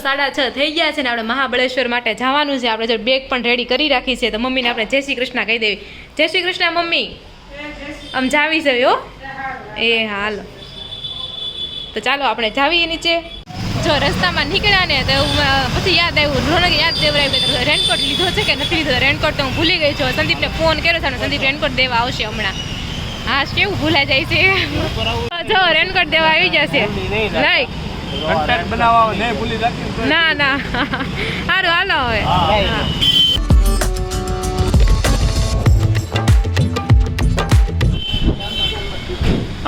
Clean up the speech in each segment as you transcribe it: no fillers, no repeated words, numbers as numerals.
6:30 થઈ ગયા છે ને આપણે મહાબળેશ્વર માટે જવાનું છે. આપણે જો બેગ પણ રેડી કરી રાખી છે તો મમ્મીને આપણે જય શ્રી કૃષ્ણ કહી દેવી. જય શ્રી કૃષ્ણ મમ્મી. આમ જાવી છે હો. એ હાલ તો ચાલો આપણે જાવીએ નીચે. જો રસ્તામાં નીકળ્યા ને તો પછી યાદ આવ્યું, રોનક યાદ દેવરાયું રેનકોટ લીધો છે કે નથી લીધો. રેનકોટ તો હું ભૂલી ગઈ છું. સંદીપને ફોન કર્યો છે ને સંદીપ રેનકોટ દેવા આવશે હમણાં. હા કેવું ભૂલાઈ જાય છે. જો રેનકોટ દેવા આવી જશે. લઈ ના ના સારું હાલો હવે.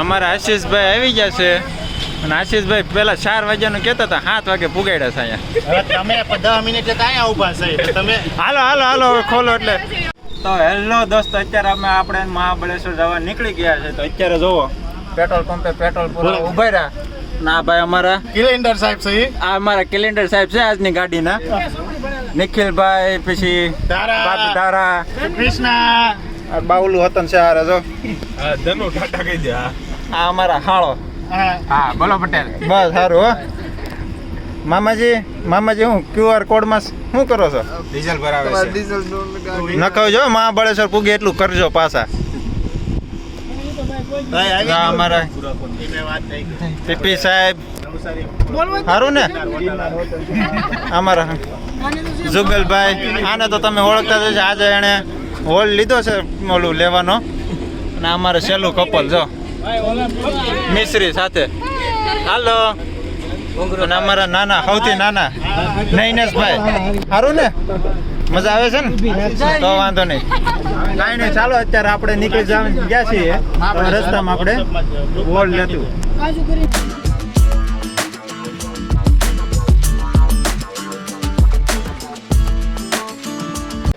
અમારા આશીષભાઈ આવી ગયા છે અને આશીષભાઈ પેલા 4 વાગ્યાનું કહેતા હતા, 7 વાગે પુગાડ્યા છે અહીંયા. તમે 10 મિનિટ ક્યાં ઉભા છે તમે? હાલો હાલો હાલો હવે ખોલો એટલે. તો હેલો દોસ્તો, અત્યારે આપણે મહાબળેશ્વર જવા નીકળી ગયા છે. તો અત્યારે જોવો પેટ્રોલ પંપે પેટ્રોલ પૂરા ઉભા રહ્યા. ના ભાઈ અમારા કેલેન્ડર સાહેબ છે. આ અમારા કેલેન્ડર સાહેબ છે આજની ગાડીના. નિખિલભાઈ, પછી તારા કૃષ્ણ, બાવલું હતન છે. આ જો ધનુ ટાટા કહી દે. આ અમારા હાળો. હા બોલો પટેલ. બસ સારું હો. મામાજી હું QR કોડમાં શું કરો છો? ડીઝલ ભરાવે છે. નખાવજો મહાબળેશ્વર પૂગે એટલું કરજો પાછા. અમારા પીપી સાહેબ સારું ને. અમારા જુગલભાઈ, આને તો તમે ઓળખતા જ છે. આજે એને હોલ લીધો છે ઓલું લેવાનો. અને અમારે સહેલું કપલ જો મિશ્રી સાથે. હાલો. અને અમારા નાના સૌથી નાના નૈનેશભાઈ સારું ને, મજા આવે છે ને? તો વાંધો નહીં, કાંઈ નહીં. ચાલો અત્યારે આપણે નીકળી ગયા છીએ. રસ્તામાં આપણે વોલ લેતું.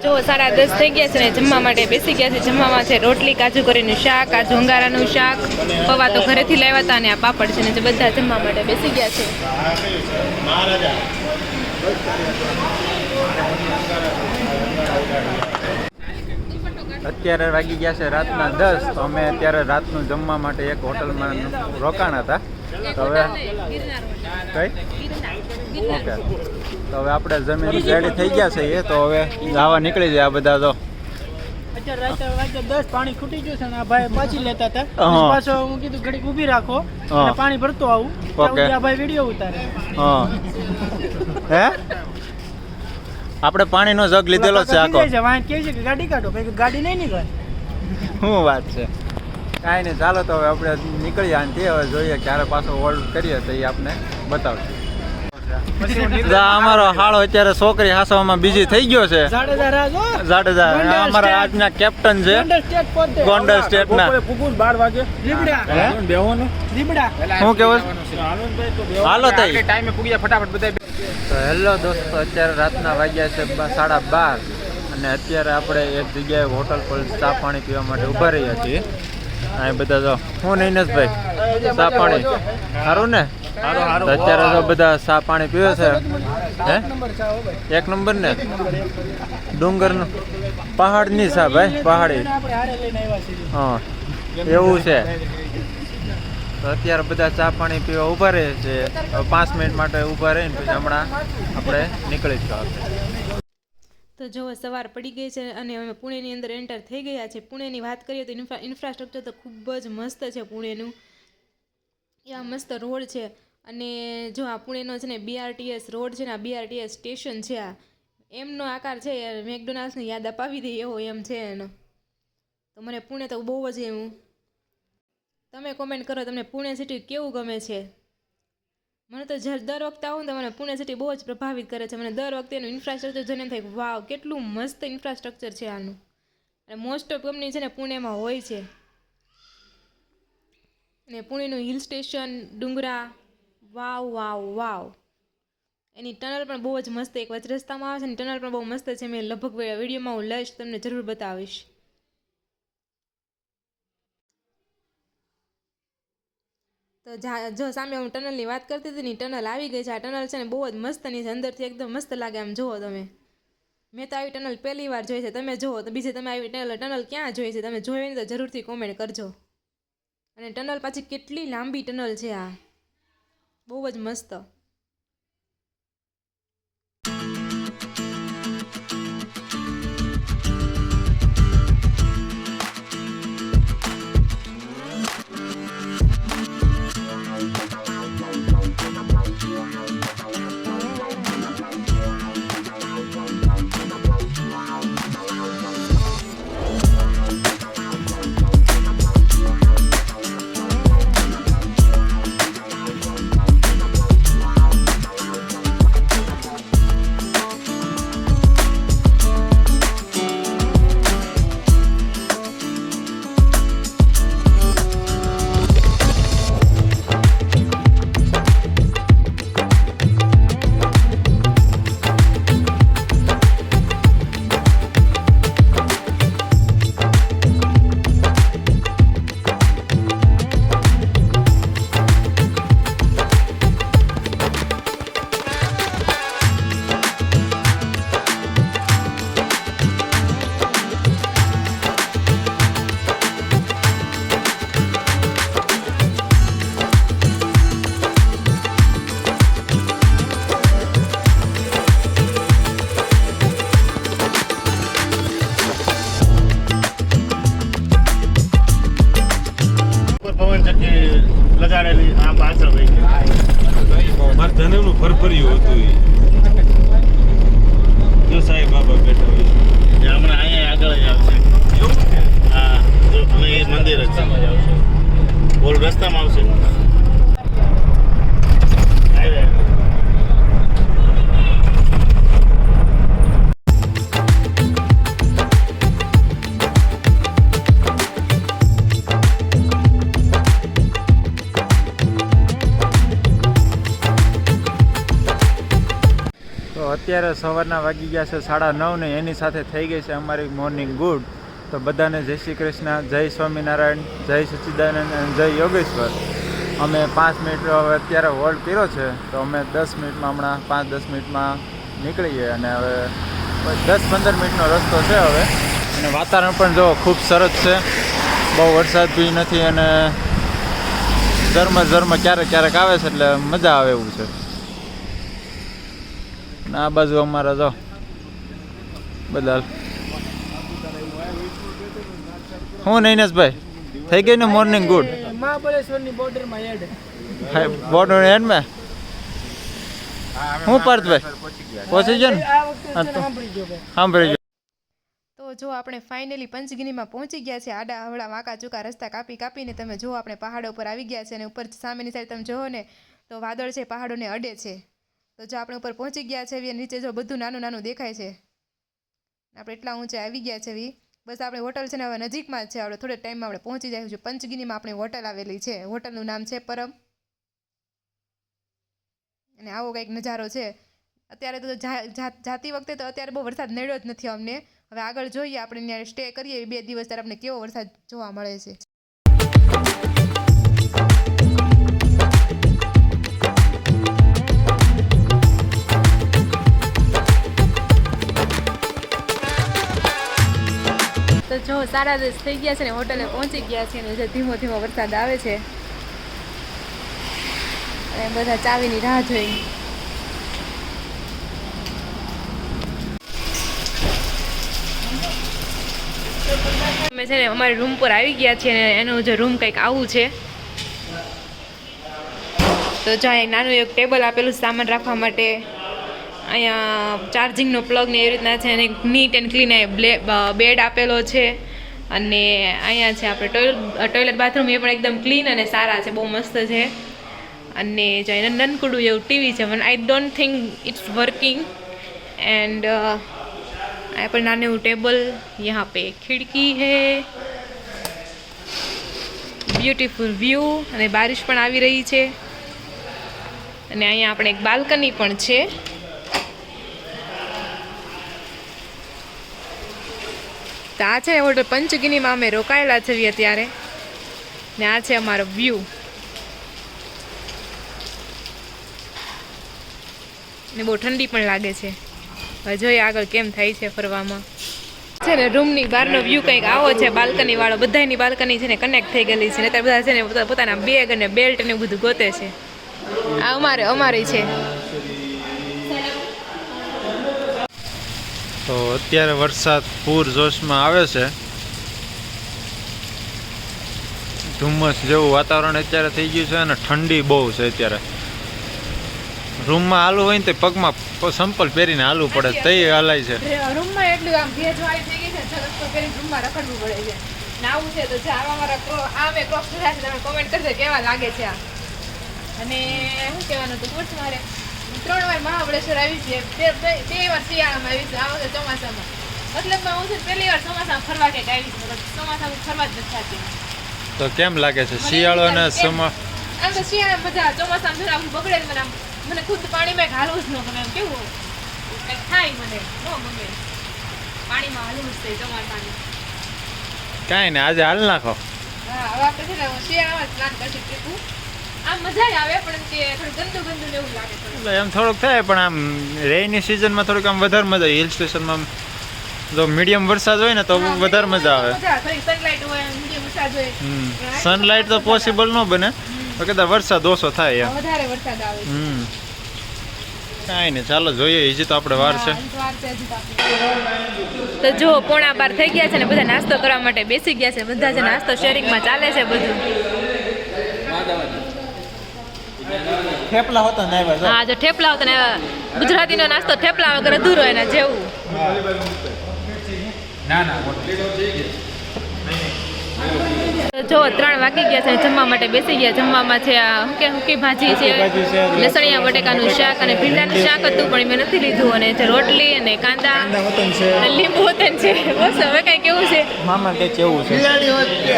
જો 10:30 થઈ ગયા છે ને જમવા માટે બેસી ગયા છે. જમવામાં છે રોટલી, કાજુ કરીનું શાક, કાજુ અંગારાનું શાક, પૌવા તો ઘરેથી લાવ્યા હતા અને આ પાપડ છે ને જે બધા જમવા માટે બેસી ગયા છે. અત્યારે વાગી ગયા છે રાતના 10. તો અમે અત્યારે રાતનું જમવા માટે એક હોટલમાં રોકાણા હતા. તો હવે કઈ ઓકે, તો હવે આપણે જમીન રેડી થઈ ગયા છે એ. તો હવે જવા નીકળી જાય. આ બધા તો પાણી ખૂટી ગયું છે ને આ ભાઈ પાછી લેતા હતા. પાછો હું કીધું ઘડીક ઊભી રાખો અને પાણી ભરતો આવું. ઓકે, આ ભાઈ વિડીયો ઉતારે. હા હે આપણે પાણીનો જગ લીધેલો છે આખો. કે છે કે ગાડી કાઢો, ગાડી નહીં નીકળે. શું વાત છે. કાંઈ નહીં, ચાલો તો હવે આપણે નીકળીએ આનથી. હવે જોઈએ ક્યારે પાછો હોલ્ડ કરીએ તો એ આપણે બતાવશે. અમારો હાળો અત્યારે છોકરી હાસવામાં બીજી થઈ ગયો છે. જાડેજા અમારા આજના કેપ્ટન છે ગોંડલ સ્ટેટના. શું કેવું? હાલો તઈ ટાઈમે પૂગ્યા ફટાફટ બધા. તો હેલો દોસ્તો, અત્યારે રાતના વાગ્યા છે 12:30 અને અત્યારે આપણે એક જગ્યાએ હોટલ પર ચા પાણી પીવા માટે ઊભા રહ્યા છીએ. અહીં બધા જો હું નૈનેશભાઈ ચા પાણી સારું ને. તો અત્યારે તો બધા ચા પાણી પીવે છે. હે એક નંબર ને. ડુંગરનું પહાડની ચા ભાઈ, પહાડી. હા એવું છે. તો અત્યારે બધા ચા પાણી પીવા ઊભા રહે છે. 5 મિનિટ માટે ઊભા રહીને પછી હમણાં આપણે નીકળી જશું. તો જો સવાર પડી ગઈ છે અને અમે પુણેની અંદર એન્ટર થઈ ગયા છે. પુણેની વાત કરીએ તો ઇન્ફ્રાસ્ટ્રક્ચર તો ખૂબ જ મસ્ત છે પુણેનું. આ મસ્ત રોડ છે. અને જો આ પુણેનો છે ને BRTS રોડ છે ને, આ BRTS સ્ટેશન છે. આ એમનો આકાર છે, મેકડોનાલ્ડ્સને યાદ અપાવી દે એવો એમ છે એનો. તો મને પુણે તો બહુ જ એવું. તમે કોમેન્ટ કરો તમને પુણે સિટી કેવું ગમે છે. મને તો દર વખતે આવું ને તો મને પુણે સિટી બહુ જ પ્રભાવિત કરે છે. મને દર વખતે એનું ઇન્ફ્રાસ્ટ્રક્ચર જોઈને થાય વાવ કેટલું મસ્ત ઇન્ફ્રાસ્ટ્રક્ચર છે આનું. અને મોસ્ટ ઓફ કંપની છે ને પુણેમાં હોય છે. અને પુણેનું હિલ સ્ટેશન, ડુંગરા, વાવ વાવ વાવ. એની ટનલ પણ બહુ જ મસ્ત, એક વચ્ચે રસ્તામાં આવે છે ને ટનલ પણ બહુ મસ્ત છે. મેં લગભગ વિડીયોમાં હું લઈશ, તમને જરૂર બતાવીશ. તો જો સામે હું ટનલની વાત કરતી હતી ને, ટનલ આવી ગઈ છે. આ ટનલ છે ને બહુ જ મસ્તની છે, અંદરથી એકદમ મસ્ત લાગે આમ. જુઓ તમે, મેં તો આવી ટનલ પહેલી વાર જોઈ છે. તમે જુઓ તો બીજે તમે આવી ટનલ ક્યાં જોઈ છે? તમે જોઈ ને તો જરૂરથી કોમેન્ટ કરજો. અને ટનલ પાછી કેટલી લાંબી ટનલ છે આ, બહુ જ મસ્ત. લગાડેલી આ પાછળ વહી ગઈ. મારે જન્મનું ફરફર્યું હતું ઈ. જો સાહેબ બાબા બેઠા હોય છે. એ હમણાં અહીંયા આગળ જ આવશે. હા જો હવે એ મંદિર જ છે. બોલ રસ્તામાં આવશે. હાઈવે. તો અત્યારે સવારના વાગી ગયા છે 9:30 ને એની સાથે થઈ ગઈ છે અમારી મોર્નિંગ ગુડ. તો બધાને જય શ્રી કૃષ્ણ, જય સ્વામિનારાયણ, જય સચ્ચિદાનંદ અને જય યોગેશ્વર. અમે 5 મિનિટ હવે અત્યારે હોલ્ડ કર્યો છે, તો અમે 10 મિનિટમાં હમણાં 5-10 મિનિટમાં નીકળીએ. અને હવે 10-15 મિનિટનો રસ્તો છે હવે. અને વાતાવરણ પણ જો ખૂબ સરસ છે, બહુ વરસાદ બી નથી અને ઝરમર ક્યારેક ક્યારેક આવે છે એટલે મજા આવે એવું છે. અને આ બાજુ અમારા જો બધા હું નૈનેશભાઈ થઈ ગઈ ને મોર્નિંગ ગુડ મહાબળેશ્વરની બોર્ડરમાં એડ બોર્ડર એન્ડમાં હું પાર્થભાઈ પહોંચી ગયો ને આ વખતે સાંભળી ગયો ભાઈ. સાંભળી ગયો. તો જો આપણે ફાઇનલી પંચગીનીમાં પહોંચી ગયા છે. આડા અવળા વાંકા ચૂકા રસ્તા કાપીને તમે જો આપણે પહાડો ઉપર આવી ગયા છે. અને ઉપર સામેની સાઈડ તમે જુઓ ને તો વાદળ છે, પહાડોને અડે છે. તો જો આપણે ઉપર પહોંચી ગયા છે, નીચે જો બધું નાનું નાનું દેખાય છે. આપણે એટલા ઊંચે આવી ગયા છે. બસ આપણે હોટલ છે ને હવે નજીકમાં જ છે, આપણે થોડે ટાઈમમાં આપણે પહોંચી જાય છે. પંચગીનીમાં આપણી હોટલ આવેલી છે. હોટલનું નામ છે પરમ. અને આવો કંઈક નજારો છે. અત્યારે તો જાતી વખતે તો અત્યારે બહુ વરસાદ નડ્યો જ નથી અમને. હવે આગળ જોઈએ આપણે ત્યાં સ્ટે કરીએ 2 દિવસ, ત્યારે આપણે કેવો વરસાદ જોવા મળે છે. તો જો 10:30 થઈ ગયા છે ને હોટલે પહોંચી ગયા છે. અને જે ધીમો ધીમો વરસાદ આવે છે અને બધા ચાવીની રાહ જોઈ. અમે છે ને અમારી રૂમ પર આવી ગયા છીએ અને એનું જે રૂમ કંઈક આવું છે. તો જો અહીંયા નાનું એક ટેબલ આપેલું સામાન રાખવા માટે. અહીંયા ચાર્જિંગનો પ્લગ ને એવી રીતના છે. અને નીટ એન્ડ ક્લીન બેડ આપેલો છે. અને અહીંયા છે આપણે ટોયલેટ બાથરૂમ, એ પણ એકદમ ક્લીન અને સારા છે, બહુ મસ્ત છે. અને જો એને નનકુડું એવું ટીવી છે. I don't think it's working. And यहाँ पर नाने वो टेबल, यहाँ पे खिड़की है, ब्यूटीफुल व्यू અને બારિશ પણ આવી રહી છે. અને અહીંયા આપણે એક બાલ્કની પણ છે. તો આ છે હોટલ પંચગીનીમાં અમે રોકાયેલા છીએ અત્યારે. ને આ છે અમારો વ્યૂ. ને બહુ ઠંડી પણ લાગે છે. હવે જોઈએ આગળ કેમ થાય છે ફરવામાં. છે ને રૂમની બહારનો વ્યૂ કંઈક આવો છે, બાલ્કની વાળો. બધાની બાલ્કની છે ને કનેક્ટ થઈ ગયેલી છે. અત્યારે બધા છે ને પોતાના બેગ અને બેલ્ટ ને બધું ગોતે છે. આ અમારી છે. તો અત્યારે વરસાદ પૂર જોશમાં આવે છે. ધુમ્મસ જેવું વાતાવરણ અત્યારે થઈ ગયું છે અને ઠંડી બહુ છે અત્યારે. રૂમમાં હાલવું હોય ને તો પગમાં સંપલ પહેરીને હાલવું પડે, તઈ હલાય છે. રૂમમાં એટલું આમ ભેજવાળી થઈ ગઈ છે, છલકતો પહેરીને રૂમમાં રખડવું પડે છે. નાવું છે તો આવા મારા આમે ક્રોપ થયા છે, તમે કોમેન્ટ કરજો કેવા લાગે છે આ. અને શું કહેવાનું હતું કોર્સ મારે 3 વાર મહાબળેશ્વર આવી છે, 2 વાર શિયાળામાં આવી છે, આ વખતે ચોમાસામાં. મતલબમાં હું છે પહેલી વાર ચોમાસામાં ફરવા કંઈક આવી છું. ચોમાસામાં ફરવા જ નથી થતી. તો કેમ લાગે છે શિયાળો અને સમા? આમ તો શિયાળામાં મજા, ચોમાસામાં જરા બગડે જ મને ખુદ પાણીમાં હાલવું જ ન ગમે. એમ કેવું કંઈક થાય મને ન ગમે પાણીમાં હાલવું જ થાય ચોમાસામાં. કાંઈ ને આજે હાલ નાખો. હા, હવે આપણે છે ને શિયાળામાં જ પ્લાન કરશું ટ્રીપું. આમ મજા આવે પણ કે થોડું ગંદુ ગંદુ ને એવું લાગે. એટલે એમ થોડુંક થાય, પણ આમ રેની સિઝનમાં થોડુંક આમ વધારે મજા આવે. હિલ સ્ટેશનમાં જો મીડિયમ વરસાદ હોય ને તો વધારે મજા આવે. સનલાઇટ હોય, મીડિયમ વરસાદ હોય. સનલાઇટ તો પોસિબલ ન બને, તો કદાચ વરસાદ ઓછો થાય એમ. વધારે વરસાદ આવે. કાંઈ નહીં, ચાલો જોઈએ. હજી તો આપણે વાર છે. તો જો 11:15 થઈ ગયા છે ને બધા નાસ્તો કરવા માટે બેસી ગયા છે. બધા છે નાસ્તો શેરિંગમાં ચાલે છે બધું. થેપલા હોતા ને આવ્યા હા જો થેપલા હોતા ને ગુજરાતીનો નાસ્તો થેપલા વગર અધૂરો એના જેવું. જો 3 વાગી ગયા છે, જમવા માટે બેસી ગયા. જમવામાં છે હુકી ભાજી છે, લસણિયા બટેકાનું શાક અને ભીંડાનું શાક હતું પણ મેં નથી લીધું, અને છે રોટલી અને કાંદા અને લીંબુ વતન છે. બસ હવે કઈ કેવું છે મામા કે કેવું છે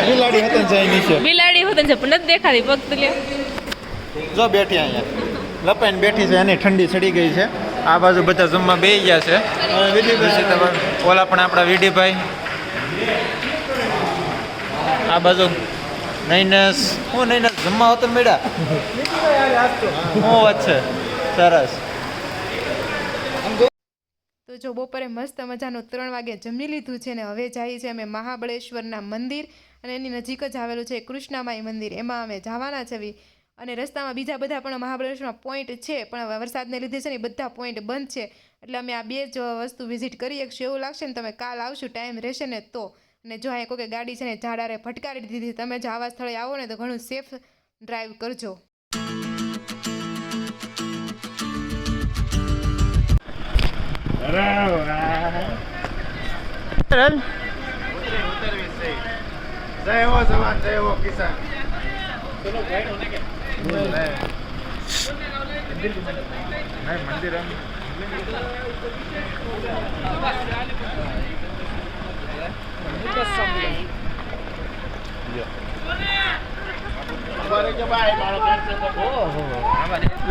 બિલાડી હતા જાય નીચે બિલાડી વતન છે પણ નથી દેખાતી ફક્ત લે. જો બેઠી અહીંયા લપાઈને બેઠી છે, એની ઠંડી ચડી ગઈ છે. આ બાજુ બધા જમવા બેસી ગયા છે. ઓલા પણ આપણા વિડીભાઈ, આ બાજુ નૈનસ. હું નૈનસ જમવા હોતો મેળા હું વાત છે સરસ. તો જો બપોરે મસ્ત મજાનું 3 વાગે જમી લીધું છે ને હવે જઈએ છીએ અમે મહાબળેશ્વરના મંદિર, અને એની નજીક જ આવેલું છે કૃષ્ણમાઈ મંદિર. એમાં અમે જવાના છે. અને રસ્તામાં બીજા બધા પણ મહાબળેશ્વરમાં પોઈન્ટ છે, પણ વરસાદને લીધે છે ને બધા પોઈન્ટ બંધ છે. એટલે અમે આ 2 જ વસ્તુ વિઝિટ કરી શકશું. એવું લાગશે ને તમે કાલ આવશું, ટાઈમ રહેશે ને તો. અને જો અહીં કોઈ ગાડી છે ને ઝાડારે ફટકારી દીધી. તમે જો આવા સ્થળે આવો ને તો ઘણું સેફ ડ્રાઈવ કરજો. જય હો જવાન, જય હો કિસાન. મંદિર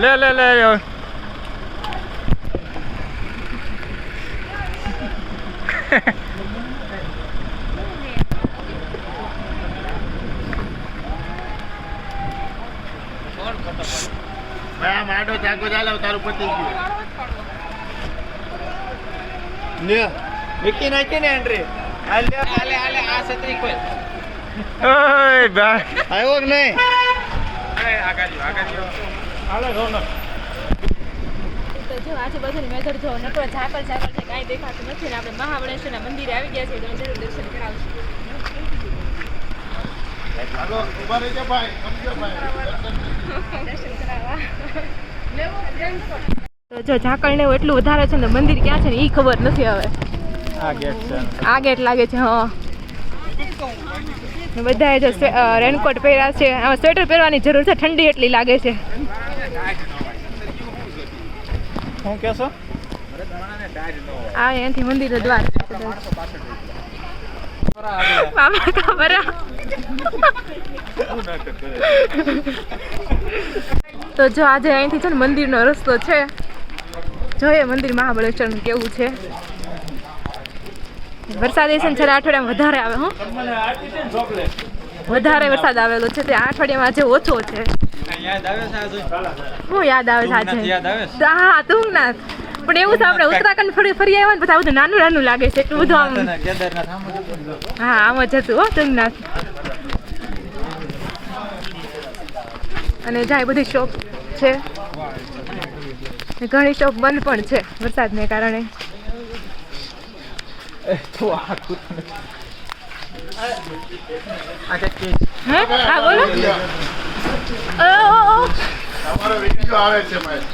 લે લે લે માડો ચાકો ચાલે તારું પતિ ગયું લે વિકી નાખી ને એન્ટ્રી. હાલે આ છત્રી કોઈ ઓય બા આવ્યો કે નહીં? હાલે રોનો તો જો આજુબાજુની વેધર જો નકરો ઝાકળ છે, કાંઈ દેખાતું નથી ને આપણે મહાબળેશ્વરના મંદિરે આવી ગયા છીએ. તમે જરૂર દર્શન કરાવશું. હાલો ઉભા રહેજો ભાઈ, સમજો ભાઈ. દર્શન કરાવવા તો જો ઝાકળ ને એટલું વધારે છે ને મંદિર ક્યાં છે ને એ ખબર નથી. હવે આ ગેટ છે, આ ગેટ લાગે છે. હા બધાએ જો રેનકોટ પહેર્યા છે. આમાં સ્વેટર પહેરવાની જરૂર છે, ઠંડી એટલી લાગે છે. શું કહેશો? આ અહીંયાથી મંદિરનો દ્વાર. મામા ખબર તો જો આજે અહીંથી છે ને મંદિરનો રસ્તો છે. જોઈએ મંદિર મહાબળેશ્વરનું કેવું છે. વરસાદ એ છે ને છેલ્લા અઠવાડિયામાં વધારે આવે. વધારે વરસાદ આવેલો છે. તે આ અઠવાડિયામાં આજે ઓછો છે. યાદ આવે છે આજે? શું યાદ આવે છે આજે? યાદ આવે છે? હા તુંગનાથ. પણ એવું છે આપણે ઉત્તરાખંડ ફરી આવ્યા ને પછી આ બધું નાનું નાનું લાગે છે. એટલું બધું આમ કેદારનાથ આમ જ હતું. હા આમ જ હતું હો તુંગનાથ. અને જાય બધી શોપ છે, ઘણી શોપ બંધ પણ છે વરસાદને કારણે. હે હા બોલો. તમારો વિડિયો આવે છે ભાઈ.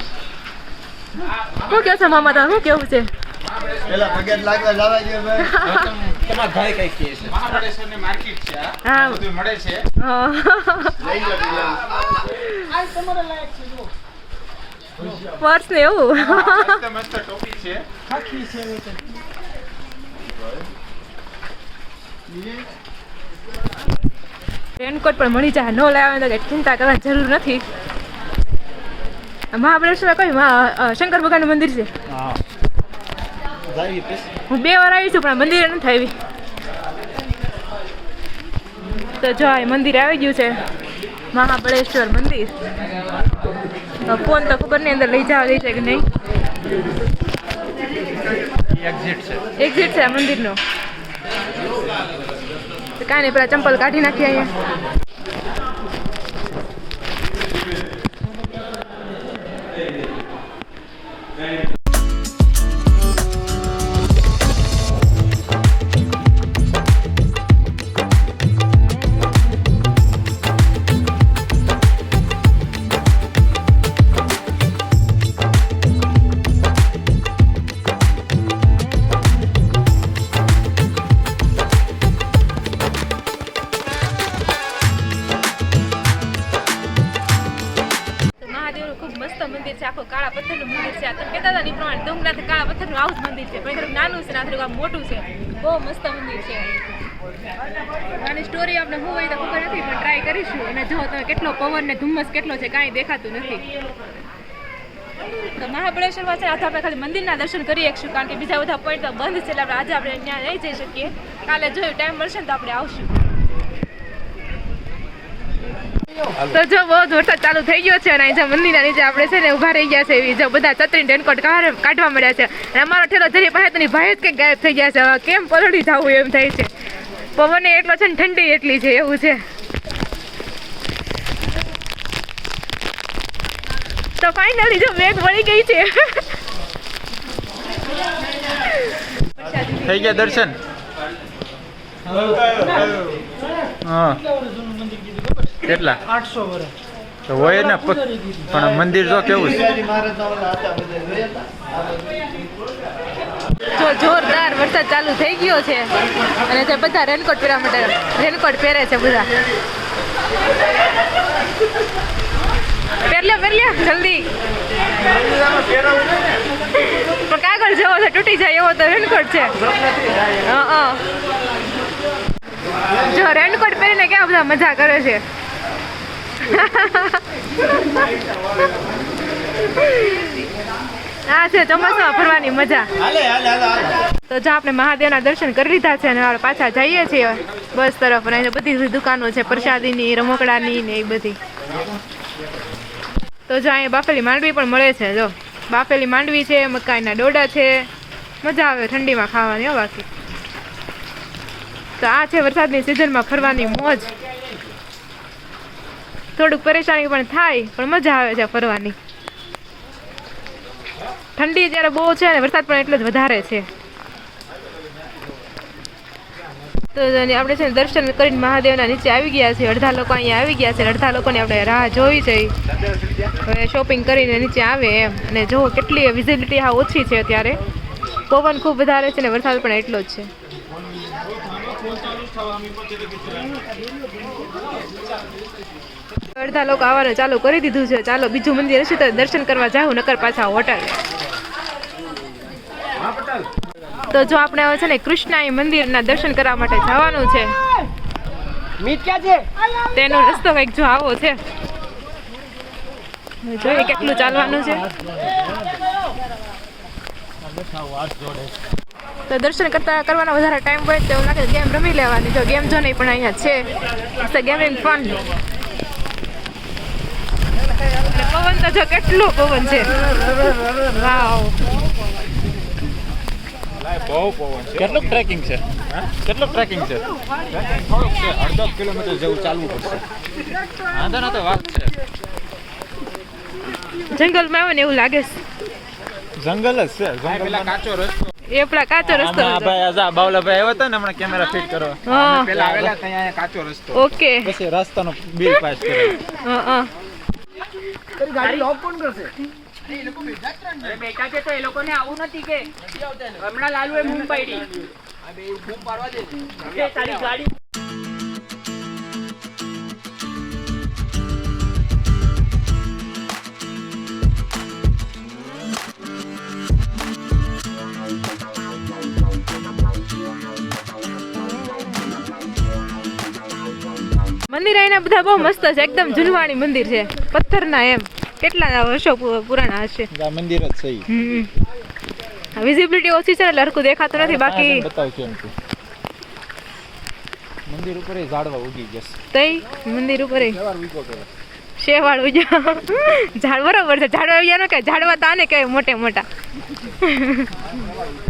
શું કહો છો મામા? તમે શું કેવું છે? પેલા પગેટ લાગવા જવા દે ભાઈ. તમારા ભાઈ કઈ કહે છે? મહાબળેશ્વરની માર્કેટ છે આ. હા બધું મળે છે. હા. લઈ લો પર્સ ને એવું. મસ્ત મસ્ત ટોપી છે. રેનકોટ પણ મળી જાય. ન લાવે તો કઈ ચિંતા કરવાની જરૂર નથી. મહાબળેશ્વર કઈ શંકર ભગવાનનું મંદિર છે. હા જાવી પેસ. હું 2 વાર આવી છું પણ આ મંદિરે નથી આવી. તો જો આ મંદિર આવી ગયું છે મહાબળેશ્વર મંદિર. ફોન તો ખબર નહીં અંદર લઈ જવા દે છે કે નહીં. એક્ઝિટ છે. એક્ઝિટ છે આ મંદિરનો. કાંઈ નહીં, પેલા ચંપલ કાઢી નાખીએ અહીંયા. ગયા. તમે કહેતા હતા ને એ પ્રમાણે ડુંગરાથી કાળા પથ્થરનું આવું જ મંદિર છે, પણ થોડુંક નાનું છે ને આ થોડુંક આમ મોટું છે. બહુ મસ્ત મંદિર છે. આની સ્ટોરી આપણે હું હોય તો ખબર નથી, પણ ટ્રાય કરીશું. અને જો તમે કેટલો પવન ને ધુમ્મસ કેટલો છે કાંઈ દેખાતું નથી. તો મહાબળેશ્વરમાં છે આજે આપણે ખાલી મંદિરના દર્શન કરી શકશું, કારણ કે બીજા બધા પોઈન્ટ તો બંધ છે. એટલે આપણે આજે આપણે ત્યાં નહીં જઈ શકીએ. કાલે જોયું ટાઈમ મળશે ને તો આપણે આવશું. તો જો બહુ જ વરસાદ ચાલુ થઈ ગયો છે અને અહીં મંદિરના નીચે આપણે છે ને ઊભા રહી ગયા છે. એવી જો બધા છત્રી રેનકોટ કાઢવા મળ્યા છે. અને અમારો ઠેલો જરી પાસે તો ભાઈ જ કંઈક ગાયબ થઈ ગયા છે. હવે કેમ પલળી જવું એમ થાય છે. પવન એટલો છે ને ઠંડી એટલી છે, એવું છે. તો ફાઇનલી જો બેગ વળી ગઈ છે. થઈ ગયા દર્શન? હા. કેટલા? 800 વર્ષ તો હોય ને, પણ મંદિર જો કેવું છે. જો જોરદાર વરસાદ ચાલુ થઈ ગયો છે અને જે બધા રેનકોટ પહેરવા માટે રેનકોટ પહેરે છે બધા. પહેર લ્યો જલ્દી. પણ કાગળ જેવો છે, તૂટી જાય એવો તો રેનકોટ છે. જો રેનકોટ પહેરીને કેવા બધા મજા કરે છે. આ છે ચોમાસામાં ફરવાની મજા. તો જો આપણે મહાદેવના દર્શન કરી લીધા છે અને પાછા જઈએ છીએ બસ તરફ. અને બધી દુકાનો છે પ્રસાદીની, રમકડાની ને એ બધી. તો જો અહીંયા બાફેલી માંડવી પણ મળે છે. જો બાફેલી માંડવી છે, મકાઈના ડોડા છે. મજા આવે ઠંડીમાં ખાવાની હો. બાકી તો આ છે વરસાદની સિઝનમાં ફરવાની મોજ. થોડુંક પરેશાની પણ થાય, પણ મજા આવે છે ફરવાની. ઠંડી જ્યારે બહુ છે અને વરસાદ પણ એટલો જ વધારે છે. તો આપણે છે ને દર્શન કરીને મહાદેવના નીચે આવી ગયા છે. અડધા લોકો અહીંયા આવી ગયા છે, અડધા લોકોને આપણે રાહ જોઈ છે. હવે શોપિંગ કરીને નીચે આવે એમ. અને જુઓ કેટલી વિઝિબિલિટી હા ઓછી છે અત્યારે. પવન ખૂબ વધારે છે ને વરસાદ પણ એટલો જ છે. અડધા લોકો આવવાનું ચાલુ કરી દીધું છે. ચાલો બીજું મંદિર હશે તો દર્શન કરવા જાઉં, નકર પાછા હોટલ. તો જો આપણે હવે છે ને કૃષ્ણાઈ મંદિરના દર્શન કરવા માટે જવાનું છે. તેનો રસ્તો કંઈક જો આવો છે. જોઈએ કેટલું ચાલવાનું છે. તો દર્શન કરવાનો વધારે ટાઈમ હોય તો એવું લાગે ગેમ રમી લેવાની. જો ગેમ જો નહીં પણ અહીંયા છે ગેમિંગ ફન. પવન તો જો કેટલો પવન છે. વાવ, કેટલું ટ્રેકિંગ છે? કેટલું ટ્રેકિંગ છે? અડધો કિલોમીટર જેવું ચાલવું પડશે. વાંધો ના, તો વાત છે. જંગલમાં આવે ને એવું લાગે છે. જંગલ જ છે. પેલા કાચો રસ્તો, એ પેલા કાચો રસ્તો. ભાઈ આજા બાવલાભાઈ આવ્યા હતા ને હમણાં કેમેરા ફિટ કરવા. હા, પેલા આવેલા ત્યાં કાચો રસ્તો. ઓકે. પછી રસ્તાનો બિલ પાસ કર્યો. હા. ગાડી લોક કોણ કરશે? બેટા છે તો એ લોકોને આવું નથી કે હમણાં લાલુએ બૂમ પાડી. તારી ગાડી મંદિર અહીંના બધા બહુ મસ્ત છે. એકદમ જૂનવાણી મંદિર છે, પથ્થરના. એમ કેટલા વર્ષો પુરાણા હશે. મંદિર જ છે. વિઝિબિલિટી ઓછી છે એટલે હરખું દેખાતું નથી. બાકી મંદિર ઉપર ઝાડવા ઉગી જશે. તઈ મંદિર ઉપર શેવાળ ઉગ્યા. ઝાડ બરોબર છે. ઝાડવા આવ્યા કે ઝાડવા તાને કે મોટે મોટા.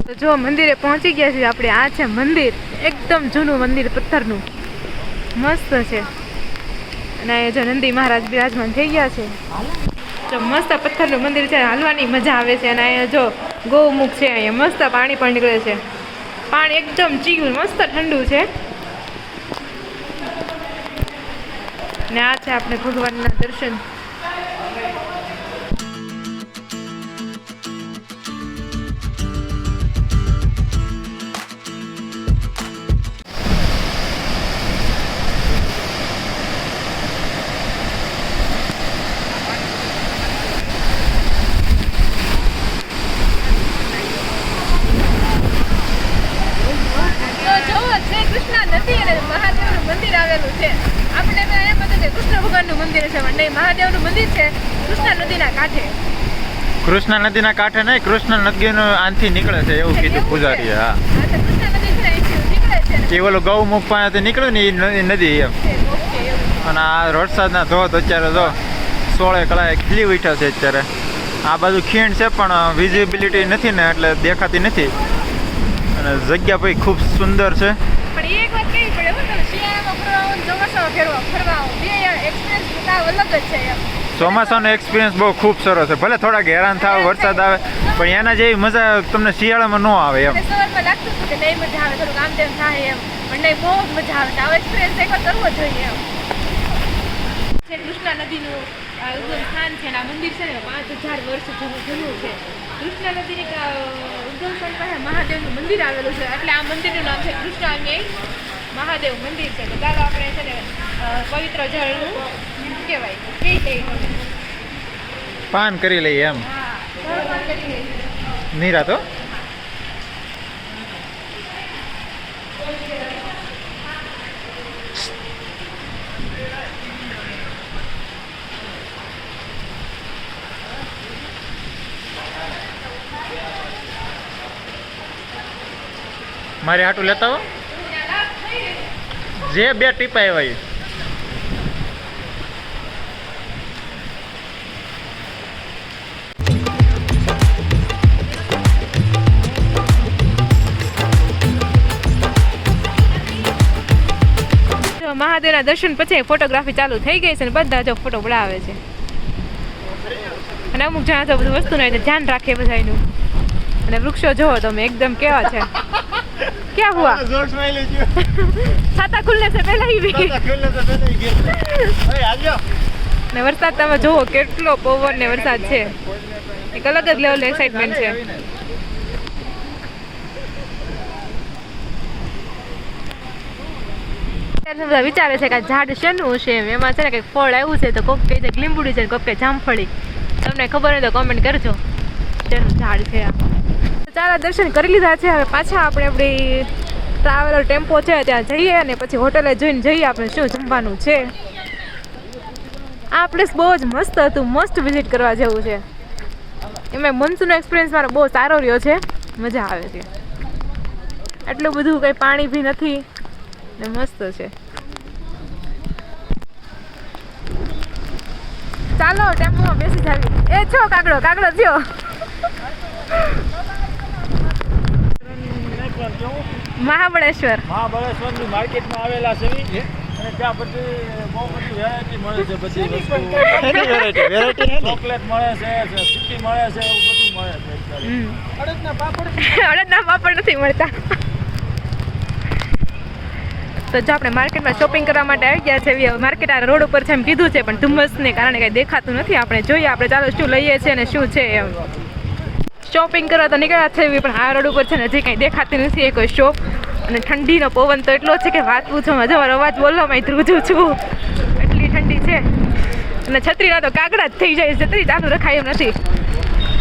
તો જો મંદિરે પહોંચી ગયા છીએ આપણે. આ છે મંદિર, એકદમ જૂનું મંદિર, પથ્થરનું. મસ્ત છે. અને અહીંયા જો નંદી મહારાજ બિરાજમાન થઈ ગયા છે. જો મસ્ત પથ્થરનું મંદિર છે, હાલવાની મજા આવે છે. અને અહીંયા જો ગૌમુખ છે, અહીંયા મસ્ત પાણી પણ નીકળે છે. પાણી એકદમ ચીયું, મસ્ત ઠંડુ છે. ને આ છે આપણે ભગવાનના દર્શન. શ્રી કૃષ્ણ નદી અને મહાદેવનું મંદિર આવેલું છે. આપણે તો એમ હતું કે કૃષ્ણ ભગવાનનું મંદિર છે, પણ નહીં, મહાદેવનું મંદિર છે કૃષ્ણ નદીના કાંઠે. કૃષ્ણ નદીના કાંઠે નહીં, કૃષ્ણ નદીનું આનથી નીકળે છે એવું કીધું પૂજારીએ. હા, હા, તો કૃષ્ણ નદી છે ને અહીંથી નીકળે છે ને. એ ઓલો ગૌમુખ પાસેથી નીકળ્યું ને એ નદી એમ. ઓકે, એવું. અને આ વરસાદના ધોધ અત્યારે તો 16 કલાકે ખીલી ઉઠ્યા છે અત્યારે. આ બાજુ ખીણ છે પણ વિઝિબિલિટી નથી ને એટલે દેખાતી નથી. અને જગ્યા ભાઈ ખૂબ સુંદર છે. પણ એ એક વાત કેવી પડે, હું તમે શિયાળામાં ફરવા આવો ને ચોમાસામાં ફરવા આવો, બે એક્સપિરિયન્સ અલગ જ છે એમ. ચોમાસાનો એક્સપિરિયન્સ બહુ ખૂબ સરસ છે. ભલે થોડાક હેરાન થાવ, વરસાદ આવે, પણ એના જેવી મજા તમને શિયાળામાં ન આવે એમ. મને સવારમાં લાગતું હતું કે નહીં મજા આવે, થોડુંક આમ તેમ થાય એમ, પણ નહીં, બહુ જ મજા આવે. આવો એક્સપિરિયન્સ એકવાર કરવો જોઈએ એમ. છે કૃષ્ણા નદીનું ઉદ્ગમ સ્થાન છે અને આ મંદિર છે ને 5000 વર્ષ જૂનું છે. કૃષ્ણા નદીની ઉદ્ગમ સ્થાન પાસે મહાદેવનું મંદિર આવેલું છે, એટલે આ મંદિરનું નામ છે કૃષ્ણાંજેય મહાદેવ મંદિર છે. તો ચાલો આપણે છે ને પવિત્ર જળનું શું કહેવાય પી લઈએ. પાન કરી લઈએ એમ. હા, જળપાન કરી લઈએ. નીરા તો મારે હાટું લેતા હો જે 2 ટીપા આવ્યા એ. મહાદેવના દર્શન પછી ફોટોગ્રાફી ચાલુ થઈ ગઈ છે અને બધા જો ફોટો પડાવે છે. અને અમુક જણા તો બધું વસ્તુનું ધ્યાન રાખે બધાનું. અને વૃક્ષો જોવો તમે એકદમ કેવા છે. क्या हुआ? छाता खुलने से पहले ही ને વરસાદ તમે જોવો કેટલો પવન ને વરસાદ છે. એક અલગ જ લેવલ એક્સાઇટમેન્ટ છે. બધા વિચારે છે કે આ ઝાડ શેનું છે એમાં છે ને કંઈક ફળ આવ્યું છે, તો કોક કહે છે લીંબુડી છે, કોક કહે જામફળી. તમને ખબર હોય તો કોમેન્ટ કરજો શેનું ઝાડ છે આ. ચાલો દર્શન કરી લીધા છે. હવે પાછા આપણે આપણી ટ્રાવેલર ટેમ્પો છે ત્યાં જઈએ અને પછી હોટલે જોઈને જઈએ આપણે શું જમવાનું છે. આ પ્લેસ બહુ જ મસ્ત હતું, મસ્ત વિઝિટ કરવા જેવું છે. એમાં મનસૂનનો એક્સપિરિયન્સ મારો બહુ સારો રહ્યો છે, મજા આવે છે. એટલું બધું કંઈ પાણી બી નથી ને મસ્ત છે. ચાલો ટેમ્પોમાં બેસી જાવી. એ છો કાગડો થયો. મહાબળેશ્વરની માર્કેટમાં આવેલા છે અને ત્યાં બધી બહુ બધી વેરાયટી મળે છે. બધી વસ્તુ ચોકલેટ મળે છે, ચીક્કી મળે છે, એવું બધું મળે છે. અડદના પાપડ નથી મળતા. તો જો આપણે માર્કેટમાં શોપિંગ કરવા માટે આવી ગયા છે. માર્કેટ આ રોડ ઉપર છે એમ કીધું છે, પણ ધુમ્મસને કારણે કંઈ દેખાતું નથી. આપણે જોઈએ આપણે ચાલો શું લઈએ છીએ અને શું છે એમ. શોપિંગ કરવા તો નીકળ્યા છે પણ આ રોડ ઉપર છે ને હજી કંઈ દેખાતી નથી એ કોઈ શોપ. અને ઠંડીનો પવન તો એટલો છે કે વાત પૂછો. હજુ મારો અવાજ બોલવામાં ધ્રુજું છું, એટલી ઠંડી છે. અને છત્રીના તો કાગડા જ થઈ જાય, છત્રી ચાલુ રખાય એમ નથી.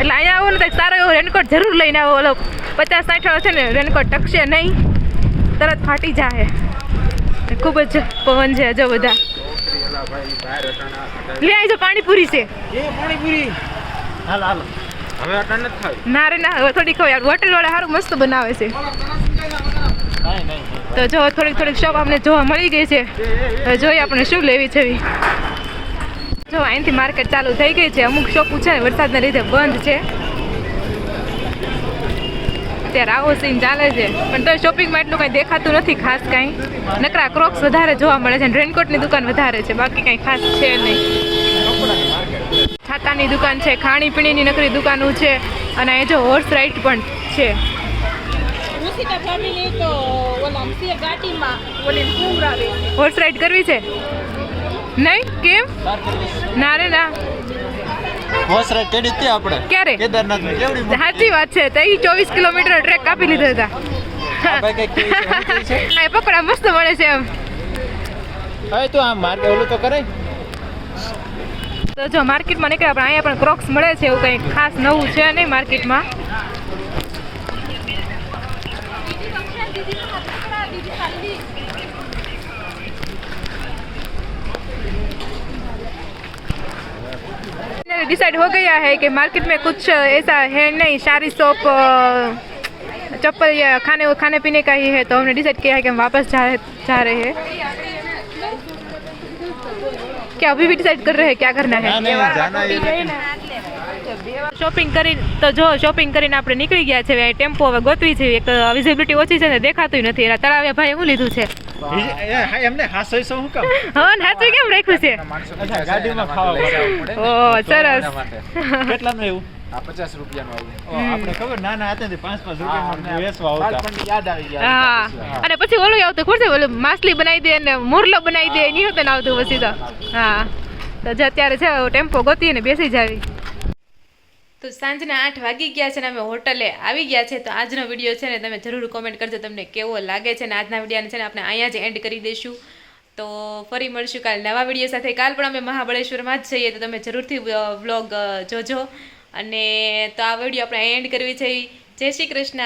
એટલે અહીંયા આવો ને તો સારો એવો રેનકોટ જરૂર લઈને આવો. ઓલો 50-60 વાળો છે ને રેનકોટ ટકશે નહીં, તરત ફાટી જાય. ખૂબ જ પવન છે. જો બધા લે આવી જો પાણીપુરી છે. ના રે ના, હવે થોડીક યાર હોટેલ વાળા સારું મસ્ત બનાવે છે. તો જો થોડીક શોપ અમને જોવા મળી ગઈ છે. હવે જોઈએ આપણે શું લેવી છે. જો અહીંથી માર્કેટ ચાલુ થઈ ગઈ છે. અમુક શોપ છે ને વરસાદના લીધે બંધ છે. અત્યારે આવો સીન ચાલે છે, પણ તો શોપિંગમાં એટલું કંઈ દેખાતું નથી ખાસ કાંઈ. નકરા ક્રોક્સ વધારે જોવા મળે છે અને રેનકોટની દુકાન વધારે છે, બાકી કંઈ ખાસ છે નહીં. છાતાની દુકાન છે, ખાણીપીણીની નકરી દુકાનો છે અને એ જો હોર્સ રાઇડ પણ છે. હોર્સ રાઇડ કરવી છે? નહીં કેમ? ના રે ના. હોર્સ રાઇડ કેડી હતી આપણે ક્યારે? કેદારનાથમાં કેવડી મોટી. સાચી વાત છે. તો 24 કિલોમીટર ટ્રેક કાપી લીધા હતા. આ પકડા મસ્ત મળે છે એમ. હવે તો આમ માર્કેટ ઓલું તો કરાય. તો જો માર્કેટમાં નીકળ્યા પણ અહીંયા પણ ક્રોક્સ મળે છે. એવું કંઈ ખાસ નવું છે નહીં માર્કેટમાં. डिसाइड हो गया है कि मार्केट में कुछ ऐसा है नहीं, सारी शॉप चप्पल या खाने पीने का ही है, तो हमने डिसाइड किया है कि हम वापस जा रहे हैं। क्या अभी भी डिसाइड कर रहे हैं क्या करना है? શોપિંગ કરીને આપણે નીકળી ગયા છે. ટેમ્પો હવે ગોતવી છે. એક વિઝિબિલિટી ઓછી છે ને દેખાતું નથી. એના તળાવ્યા ભાઈ હું લીધું છે. એમને હાસઈ શું કામ? હા હાથું કેમ રાખ્યું છે? ગાડીમાં ખાવા ઓ સરસ. કેટલાનું એવું? 50 રૂપિયાનું આપણે ખબર નાના હતા 5-5 રૂપિયાનું વેચવા આવતા. યાદ આવી ગયા. હા અને પછી ઓલું આવતું ખબર છે, ઓલું માછલી બનાવી દે ને મુરલો બનાવી દે, નહીં હોતું ને આવતું પછી તો. હા તો જે અત્યારે છે ટેમ્પો ગોતી ને બેસી જાવી. તો સાંજના 8 વાગી ગયા છે ને અમે હોટલે આવી ગયા છે. તો આજનો વિડીયો છે ને તમે જરૂર કોમેન્ટ કરજો તમને કેવો લાગે છે. ને આજના વિડીયોને છે ને આપણે અહીંયા જ એન્ડ કરી દઈશું. તો ફરી મળશું કાલે નવા વિડીયો સાથે. કાલ પણ અમે મહાબળેશ્વરમાં જ જઈએ, તો તમે જરૂરથી વ્લોગ જોજો. અને તો આ વિડીયો આપણે એન્ડ કરવી છે. જય શ્રી કૃષ્ણ.